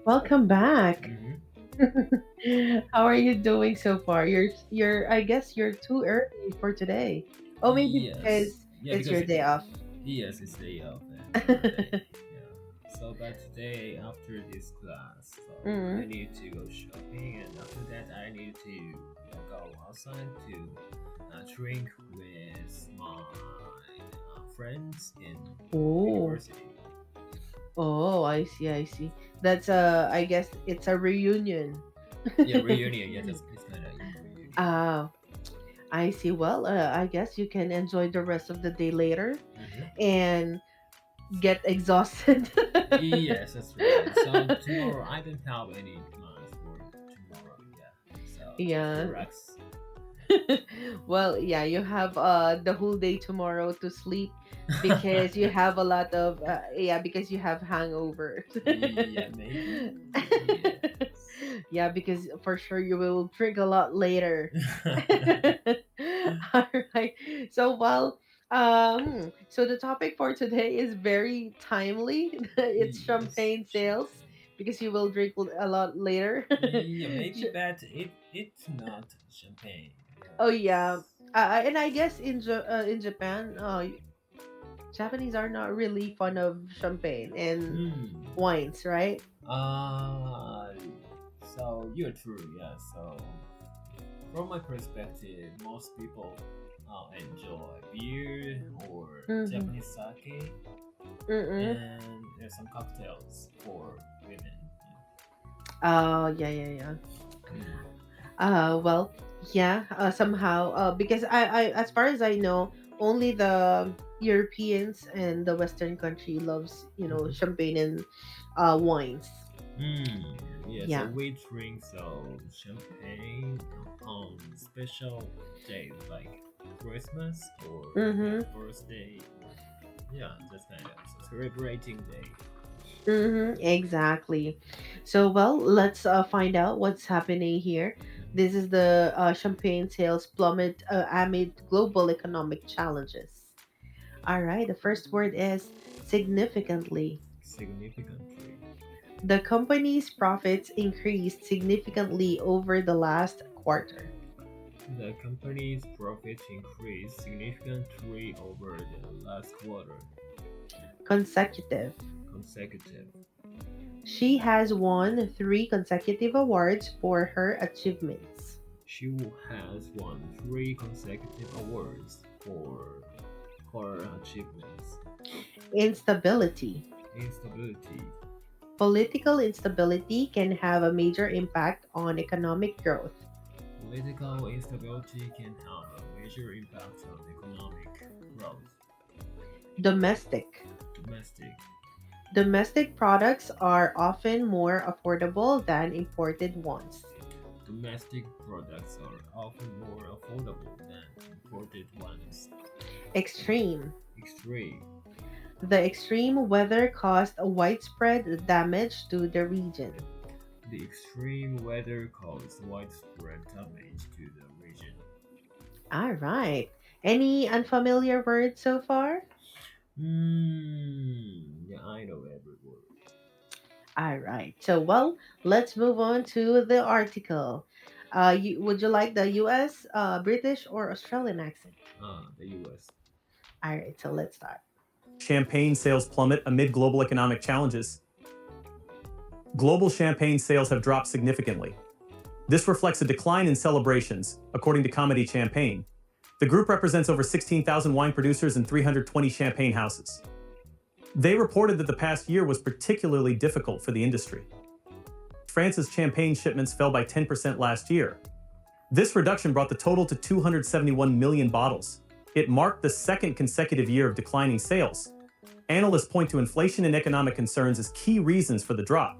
Welcome back. hmm How are you doing so far? You're I guess you're too early for today. Oh, maybe Yes. because Yeah, it's because your day off. yes, it's day off and Monday. Yeah. So, but today after this class, so I Mm. need to go shopping, and after that, I need to go outside to drink with my friends in Oh. university. Oh, I see, I see. That's I guess it's a reunion. Yeah, reunion. Yeah, that's it's kind of reunion. Ah, I see. Well, I guess you can enjoy the rest of the day later hmm and get exhausted. Yes, that's right. So tomorrow I don't have any plans for tomorrow. Yeah. So just Yeah. relax. Well, yeah, you have the whole day tomorrow to sleep because you have a lot of yeah, because you have hangovers. Yeah, maybe. Yes. Yeah, because for sure you will drink a lot later. All right. So well, so the topic for today is very timely. It's Yes, champagne sales champagne. because you will drink a lot later. Yeah, maybe, but it's not champagne. Oh yeah, Yes. and I guess in Japan, Japanese are not really fond of champagne and Hmm. wines, right? Uh, so you're true, yeah. So from my perspective, most people enjoy beer or Mm-hmm. Japanese sake, Mm-mm. and there's some cocktails for women. Oh yeah, yeah, yeah. Yeah. Mm. Well, yeah. Somehow, because as far as I know, only the Europeans and the Western country loves Mhm. champagne and wines. Yeah, so Yeah. we drink so champagne on special days like Christmas or yeah, Mm-hmm. birthday or yeah, that's kind of so celebrating day. Mm-hmm, exactly. So, well, let's find out what's happening here. This Mhm. is the champagne sales plummet amid global economic challenges. All right, the first word is significantly. Significantly. The company's profits increased significantly over the last quarter. The company's profit increased significantly over the last quarter, Consecutive. consecutive. She has won three consecutive awards for her achievements. She has won three consecutive awards for her achievements. Instability. Instability. Political instability can have a major impact on economic growth. Political instability can have a major impact on economic growth. Domestic. Domestic. Domestic products are often more affordable than imported ones. Domestic products are often more affordable than imported ones. Extreme. Extreme. The extreme weather caused a widespread damage to the region. The extreme weather caused widespread damage to the region. All right. Any unfamiliar words so far? Yeah, I know every word. All right. So, well, let's move on to the article. Would you like the US, British, or Australian accent? The US. All right. So, let's start. Champagne sales plummet amid global economic challenges. Global champagne sales have dropped significantly. This reflects a decline in celebrations, according to Comedy Champagne. The group represents over 16,000 wine producers and 320 champagne houses. They reported that the past year was particularly difficult for the industry. France's champagne shipments fell by 10% last year. This reduction brought the total to 271 million bottles. It marked the second consecutive year of declining sales. Analysts point to inflation and economic concerns as key reasons for the drop.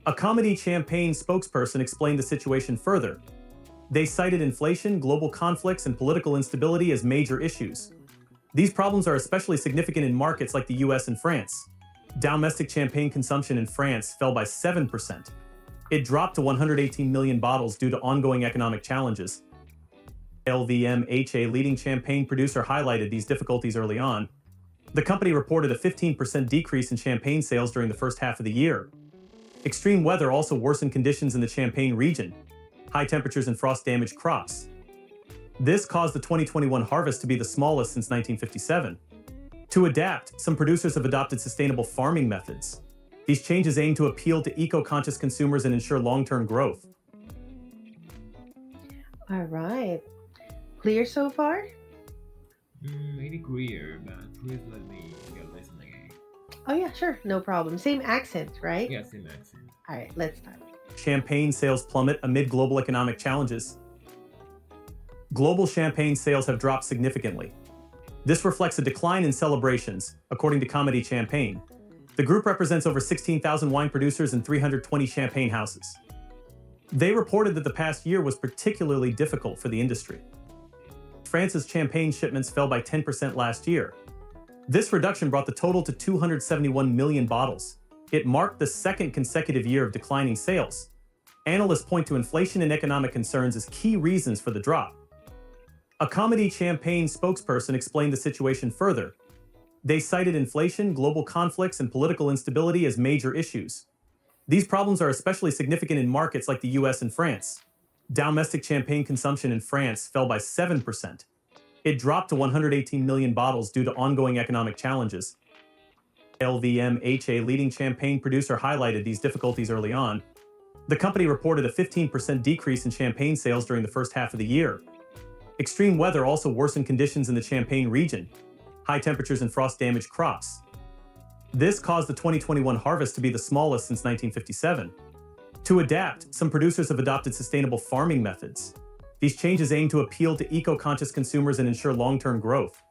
A Comedy Champagne spokesperson explained the situation further. They cited inflation, global conflicts, and political instability as major issues. These problems are especially significant in markets like the US and France. Domestic champagne consumption in France fell by 7%. It dropped to 118 million bottles due to ongoing economic challenges. LVMH, a leading champagne producer, highlighted these difficulties early on. The company reported a 15% decrease in champagne sales during the first half of the year. Extreme weather also worsened conditions in the Champagne region. High temperatures and frost damaged crops. This caused the 2021 harvest to be the smallest since 1957. To adapt, some producers have adopted sustainable farming methods. These changes aim to appeal to eco-conscious consumers and ensure long-term growth. All right. Clear so far? Maybe clear, but please let me go listen again. Oh, yeah, sure. No problem. Same accent, right? Yeah, same accent. All right, let's start. Champagne sales plummet amid global economic challenges. Global champagne sales have dropped significantly. This reflects a decline in celebrations, according to Comedy Champagne. The group represents over 16,000 wine producers and 320 champagne houses. They reported that the past year was particularly difficult for the industry. France's champagne shipments fell by 10% last year. This reduction brought the total to 271 million bottles. It marked the second consecutive year of declining sales. Analysts point to inflation and economic concerns as key reasons for the drop. A Comedy Champagne spokesperson explained the situation further. They cited inflation, global conflicts, and political instability as major issues. These problems are especially significant in markets like the US and France. Domestic champagne consumption in France fell by 7%. It dropped to 118 million bottles due to ongoing economic challenges. LVMH, a leading champagne producer, highlighted these difficulties early on. The company reported a 15% decrease in champagne sales during the first half of the year. Extreme weather also worsened conditions in the Champagne region. High temperatures and frost damaged crops. This caused the 2021 harvest to be the smallest since 1957. To adapt, some producers have adopted sustainable farming methods. These changes aim to appeal to eco-conscious consumers and ensure long-term growth.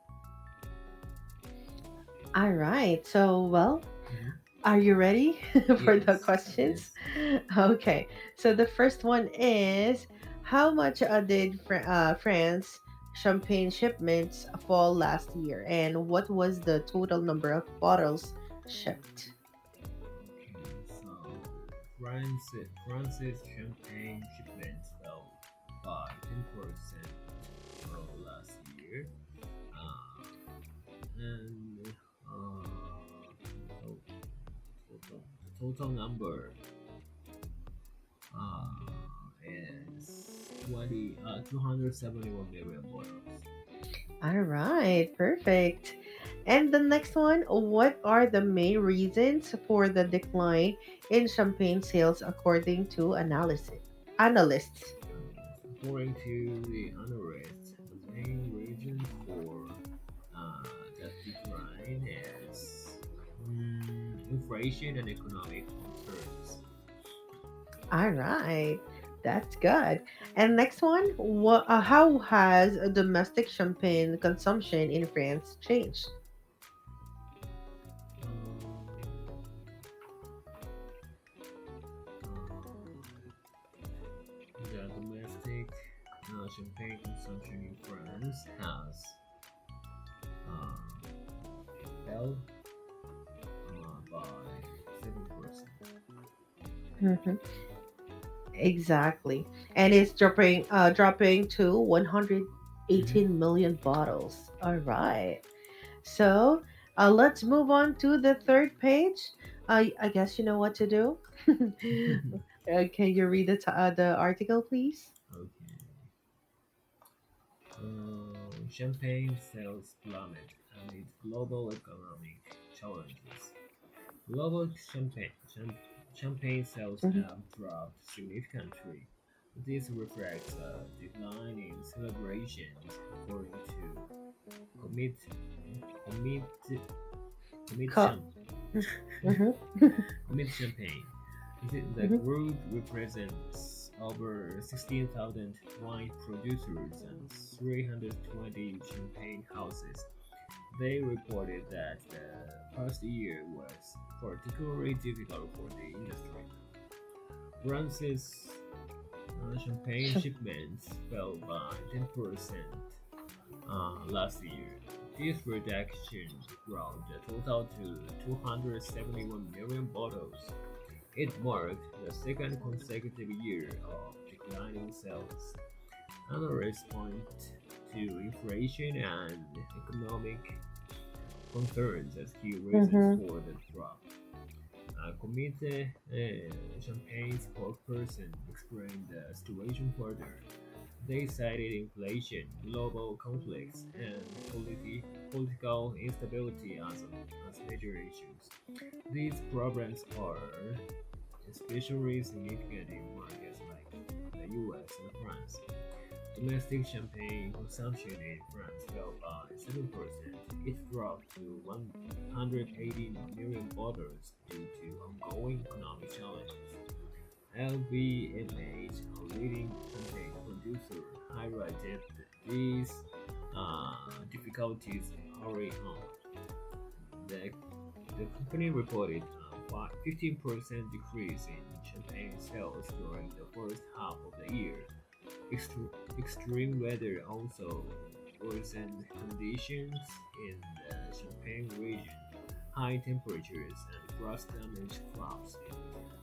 All right. So, well, Mhm. are you ready for the Yes, questions? yes. Okay. So the first one is, how much did France champagne shipments fall last year, and what was the total number of bottles shipped? Okay, so France's champagne shipments fell by 10% last year, uh, and the total number uh, is 271 million bottles. All right, perfect. And the next one, what are the main reasons for the decline in champagne sales according to analysts? According to the analysts, the main reason for uh, that decline is inflation and economic concerns. All right, that's good. And next one, how has domestic champagne consumption in France changed? Um, the domestic champagne consumption in France has uh, fell by 7%. Mhm. Exactly, and it's dropping to Mhm. 118 million bottles. All right. So let's move on to the third page. I guess you know what to do. Can you read the article, please? Okay. Champagne sales plummet amid global economic challenges. Global champagne sales Mhm. have dropped significantly. This reflects a decline in celebrations, according to Commit Commit Commit Co- Champ Mhm. Commit Champagne. The Mhm. group represents over 16,000 wine producers and 320 champagne houses. They reported that the past year was particularly difficult for the industry. France's champagne shipments fell by 10% last year. This reduction brought the total to 271 million bottles. It marked the second consecutive year of declining sales. Analysts point to inflation and economic concerns as key reasons Mhm. for the drop. Committee Champagne spokesperson explained the situation further. They cited inflation, global conflicts, and political instability as major issues. These problems are especially significant in markets like the US and France. Domestic champagne consumption in France fell by 7%. It dropped to 180 million bottles due to ongoing economic challenges. LVMH, a leading champagne producer, highlighted these difficulties early on. The, the company reported a 15% decrease in champagne sales during the first half of the year. Extreme weather also worsened conditions in the Champagne region. High temperatures and frost damaged crops.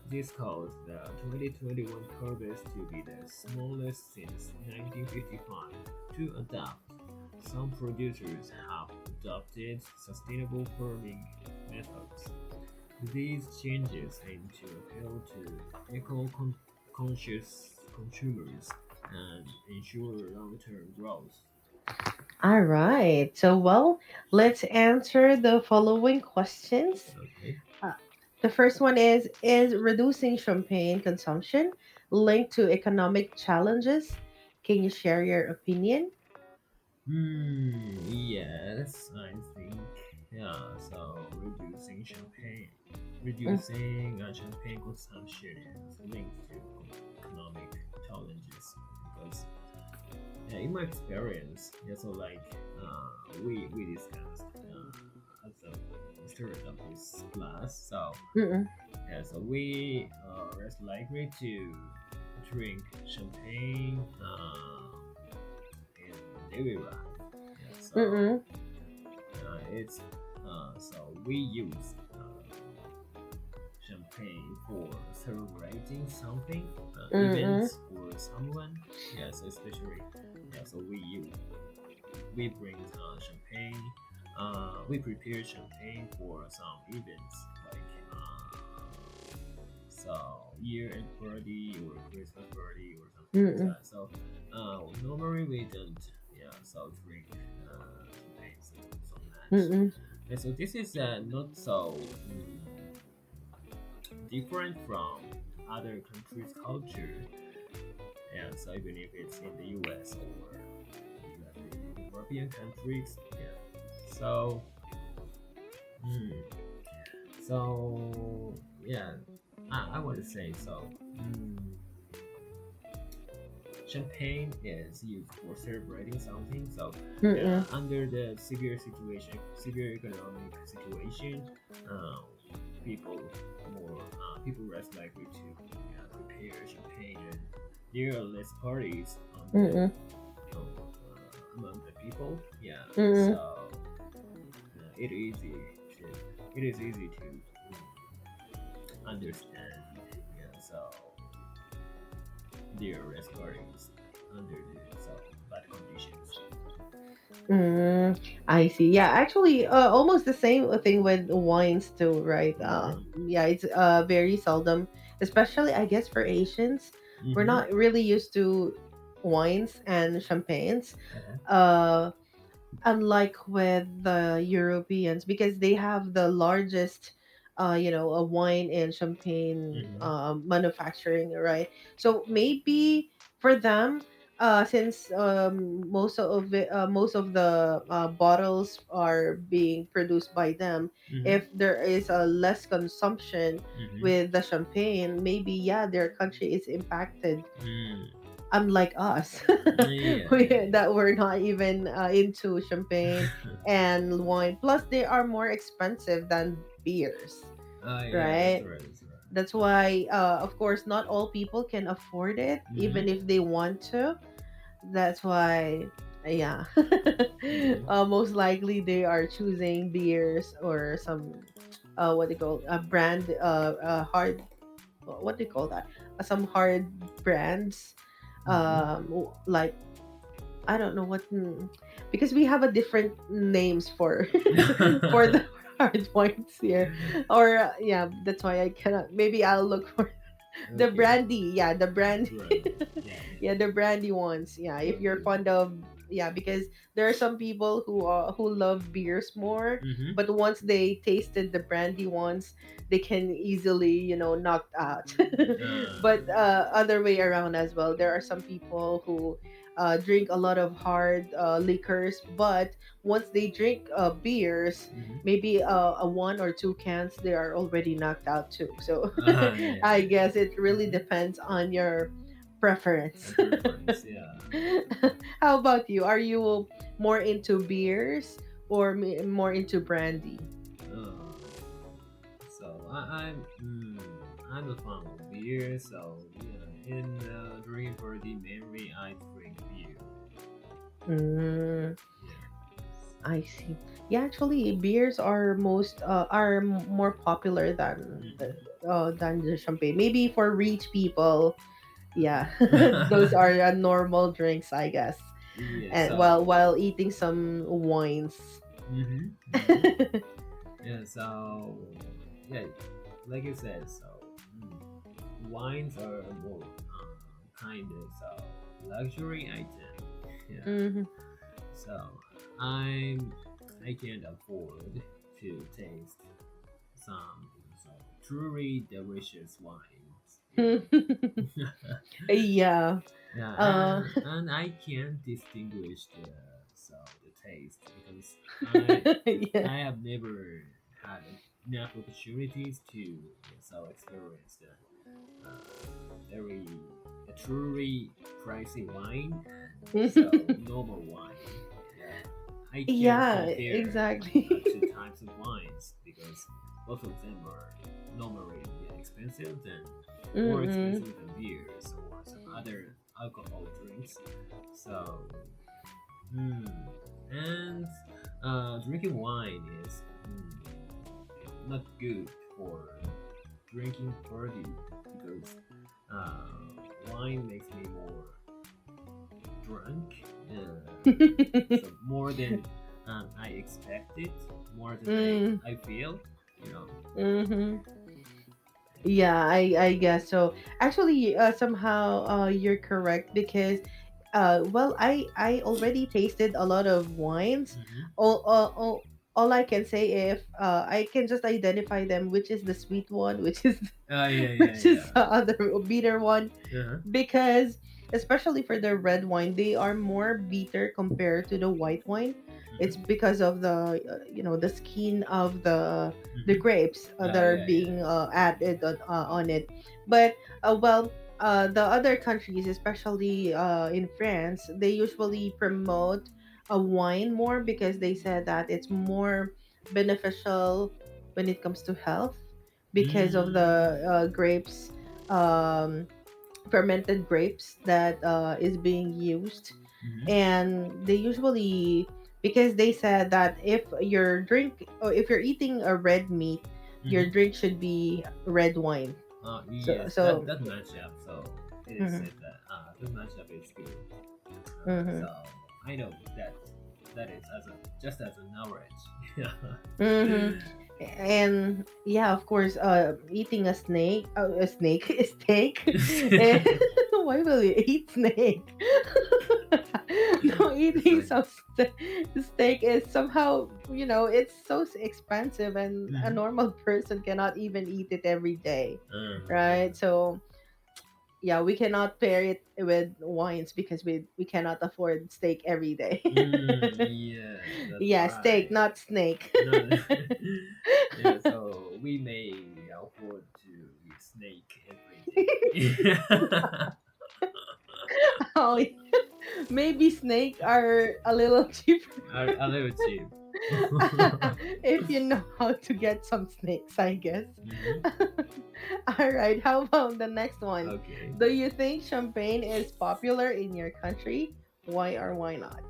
This caused the 2021 harvest to be the smallest since 1955. To adapt, some producers have adopted sustainable farming methods. These changes aim to appeal to eco-conscious consumers and ensure long-term growth. All right. So, well, let's answer the following questions. Okay. Uh, the first one is reducing champagne consumption linked to economic challenges? Can you share your opinion? Yes, I think yeah. So Mm, reducing champagne consumption is linked to economic challenges because in my experience, yeah. So like we discussed at the start of this class. So mm-mm, yeah, so we are less likely to drink champagne in daily life. Yeah, so mm-mm, it's so we use champagne for celebrating something, mm-mm, events or someone. Yes, especially yeah. So we bring champagne. We prepare champagne for some events like so year-end party or Christmas party or something like mm-mm, that. So normally we don't yeah so drink champagne so much. mm-mm. And so this is not so different from other countries' culture. And so even if it's in the US or the European countries, yeah. So mm, so yeah, I want to say so. Champagne is used for celebrating something. So, Mm-mm. under the severe economic situation, uh, people people less likely to prepare champagne, and there are less parties on Mm-mm. among the people. Yeah, Mm-mm. so to it is easy to understand. Yeah, so there are less parties under the so bad conditions. Mm, I see. Yeah, actually, almost the same thing with wines too, right? Mm-hmm. Yeah, it's very seldom, especially I guess for Asians, we're Mm-hmm. not really used to wines and champagnes. Uh-huh. Uh, Unlike with the Europeans, because they have the largest, a wine and champagne Mm-hmm. manufacturing, right? So maybe for them, since most of the bottles are being produced by them, Mm-hmm. if there is a less consumption Mm-hmm. with the champagne, maybe yeah, their country is impacted, Mm. unlike us Yeah, yeah, that we're not even into champagne yeah. and wine, plus they are more expensive than beers, Yeah, that's right? right, that's right. That's why of course not all people can afford it even Mm-hmm. if they want to. That's why yeah. Mm-hmm. Most likely they are choosing beers or some what they call a brand hard, what do you call that, some hard brands, Mm-hmm. like I don't know what because we have a different names for for the hard wines here. Or yeah, that's why I cannot. Maybe I'll look for the Okay. brandy. Yeah, the brandy. Right. Yeah, Yeah, the brandy ones. Yeah, if you're Okay. fond of, yeah, because there are some people who love beers more, Mm-hmm. but once they tasted the brandy ones, they can easily, knocked out. But other way around as well, there are some people who drink a lot of hard liquors, but once they drink beers, Mm-hmm. maybe a one or two cans, they are already knocked out too. So Yeah. I guess it really Mm-hmm. depends on your preference. Preference, yeah. How about you? Are you more into beers or more into brandy? Uh, so I'm a fan of beer. So yeah, in drinking party mainly I drink beer. Mm, Yes. I see. Yeah, actually, beers are more popular than the champagne. Maybe for rich people, yeah, those Mm-hmm. are normal drinks, I guess. Yeah. And So. while eating some wines. Mm-hmm. Mm-hmm. Yeah. So yeah, like you said. So wines are more kind of luxury item. Yeah. Hmm. So I'm I can't afford to taste some so truly delicious wines. Yeah. Yeah, Uh, and I can't distinguish the taste because I yeah. I have never had enough opportunities to experience the very a truly pricey wine and normal wine. Yeah, I can't Yeah, compare exactly. two types of wines because both of them are normally expensive than more Mm-mm. expensive than beers or some other alcohol drinks. So, mm, and drinking wine is not good for drinking party because wine makes me more drunk. So more than I expected, more than Mm, I feel, you know. mm-hmm. Yeah, I guess so. Actually, somehow you're correct because well, I already tasted a lot of wines. Mm-hmm. All I can say, if I can just identify them, which is the sweet one, which is Yeah, yeah, which is yeah. the other bitter one, Uh-huh. because especially for the red wine, they are more bitter compared to the white wine. It's Mm-hmm. because of the skin of the Mm-hmm. grapes that are Yeah, yeah. being added on it. But well, the other countries, especially in France, they usually promote a wine more because they said that it's more beneficial when it comes to health because of the Mm. grapes, um, fermented grapes that is being used. Mm-hmm. And they usually, because they said that if you're eating a red meat, your Mm-hmm. drink should be red wine. so Yes, so that matchup. So it is mhm, said that the matchup is good. mhm, So I know that is as a just as a knowledge. mhm. And yeah, of course, eating a snake, a steak. Eh, why will you eat snake? No, It's eating like, some steak is somehow, it's so expensive, and a mm-hmm. normal person cannot even eat it every day, right? Yeah. So yeah, we cannot pair it with wines because we cannot afford steak every day. Yeah, that's Yeah, steak, right. not snake. No, yeah, so we may afford to eat snake every day. Oh, maybe snake are a little cheaper. A little cheap. If you know how to get some snakes, I guess. Hmm. All right, how about the next one? Okay. Do you think champagne is popular in your country? Why or why not?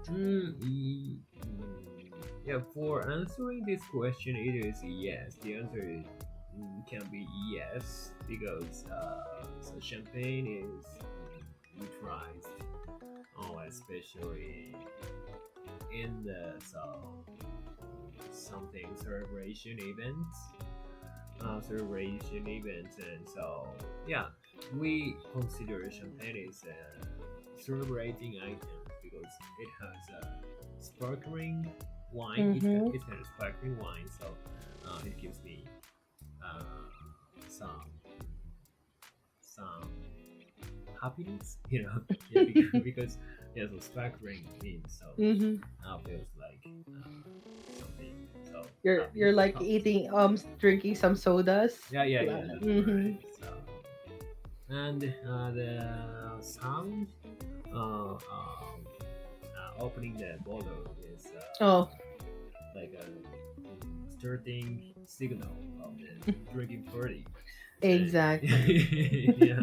Yeah, for answering this question, it is yes. The answer is, can be yes because champagne is utilized, especially in the something celebration events, and so yeah, we consider champagne as a celebrating item because it has a sparkling wine. Mm-hmm. It's kind of sparkling wine, so it gives me uh, some some happiness, yeah, because yeah, so sparkling means so Mm-hmm. feels like something so You're happy. like Oh, eating drinking some sodas. yeah, that's Mm-hmm. right. So and the sound opening the bottle is Oh, like a starting signal of the drinking party. And exactly. yeah.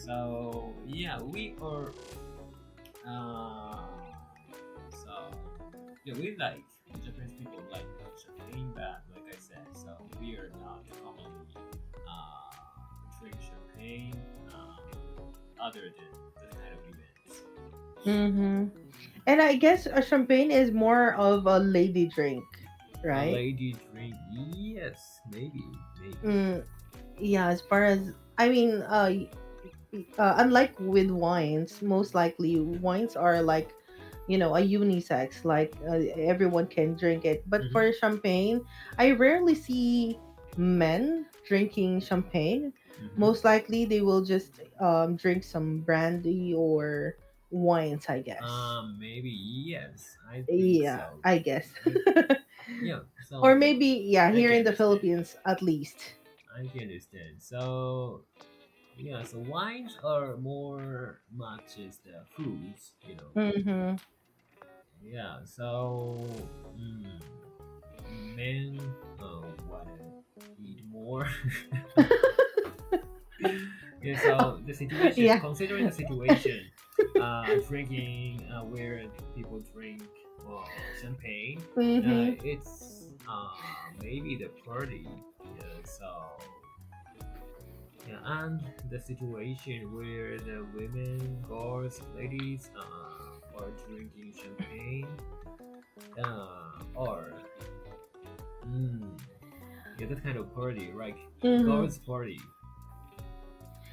So yeah, we are uh, so yeah, we like Japanese people like champagne, but like I said, so we are not commonly drink champagne other than this kind of events. Mm-hmm. And I guess a champagne is more of a lady drink, A right? lady drink, yes, maybe. Mm, yeah, as far as I mean, unlike with wines, most likely wines are like, a unisex, like everyone can drink it. But Mm-hmm. for champagne, I rarely see men drinking champagne. Mm-hmm. Most likely, they will just drink some brandy or wines, I guess. Maybe yes, I think Yeah, so. I guess. Yeah, Or so maybe, yeah, I here can in the understand. Philippines at least. I can understand. So yeah, so wines are more matches the foods. Mm-hmm. Yeah, so men wanna eat more. Yeah, so the situation, Yeah. considering the situation, drinking where people drink champagne, Mm-hmm. it's maybe the party. Yeah, so yeah, and the situation where the women, girls, ladies are drinking champagne, or mm, yeah, that kind of party, like Mm-hmm. girls party,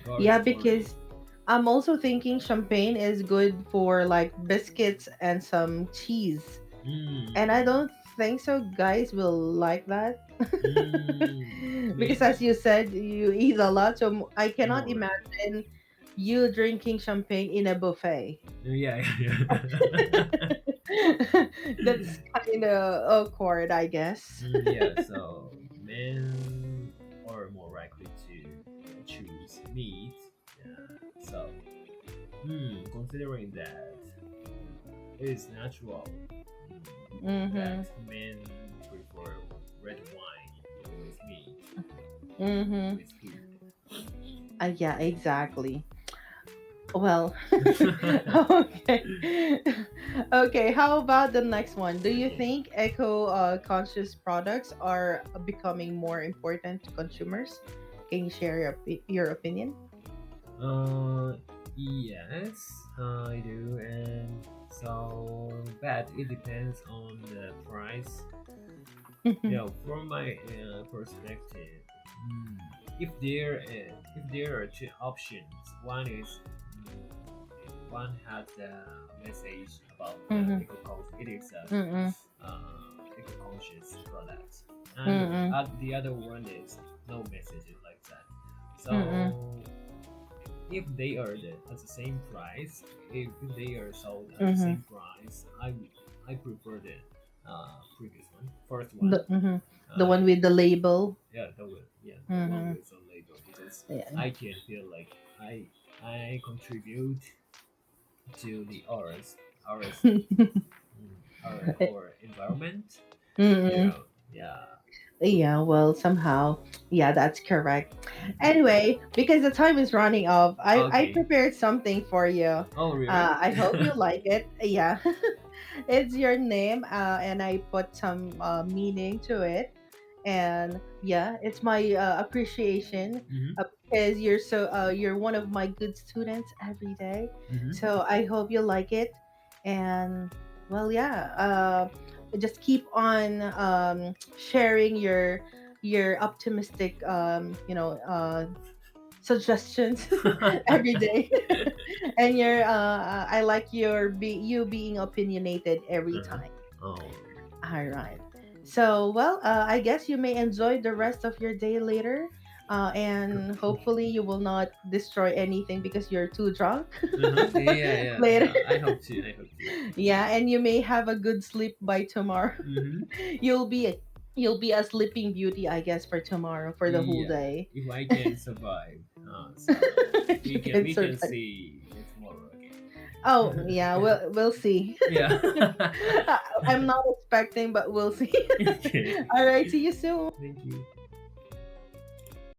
girls Yeah, party. because I'm also thinking champagne is good for like biscuits and some cheese. And I Mm, don't think so guys will like that. Because maybe as you said, you eat a lot, so I cannot more. imagine you drinking champagne in a buffet. Yeah, yeah. That's kind of awkward, I guess. Yeah, so men are more likely to choose meat. Yeah, so considering that it is natural that Mm-hmm. men prefer red wine with meat, Mm-hmm. with food. Yeah, exactly. Well, okay. Okay, how about the next one? Do you think eco conscious products are becoming more important to consumers? Can you share your opinion? Uh, yes, I do, and so but it depends on the price. From my perspective, mm, if there are two options, one is one has the message about the Mm-hmm. it is a Mm-mm. eco-conscious product, and Mm-mm. the other one is no messages like that. Mm-mm. So if they are at the same price, if they are sold at the Mm-hmm. same price, I prefer the previous one, first one. The one Yeah, with the label. the one Mm-hmm. with the label because Yeah. I can feel like I contribute to the ours our environment. Mm-mm. Yeah. Yeah, well, somehow, yeah, that's correct. Anyway, because the time is running off, I Okay. prepared something for you. Oh, really? I hope you like it. Yeah, it's your name, and I put some meaning to it, and yeah, it's my appreciation Mm-hmm. because you're one of my good students every day. Mm-hmm. So I hope you like it, and well, yeah. just keep on sharing your optimistic suggestions every day. And I like you being opinionated every Uh-huh. time. Oh, All right. So, well, I guess you may enjoy the rest of your day later. And hopefully you will not destroy anything because you're too drunk uh-huh. Yeah, yeah, later. yeah. I hope to. I hope to. Yeah, and you may have a good sleep by tomorrow. Mm-hmm. you'll be a, you'll be a sleeping beauty, I guess, for tomorrow for the whole Yeah, day. if I can survive, so You we can can we can survive. see tomorrow Oh again. yeah, we'll see. Yeah. I'm not expecting, but we'll see. Okay. All right, see you soon. Thank you.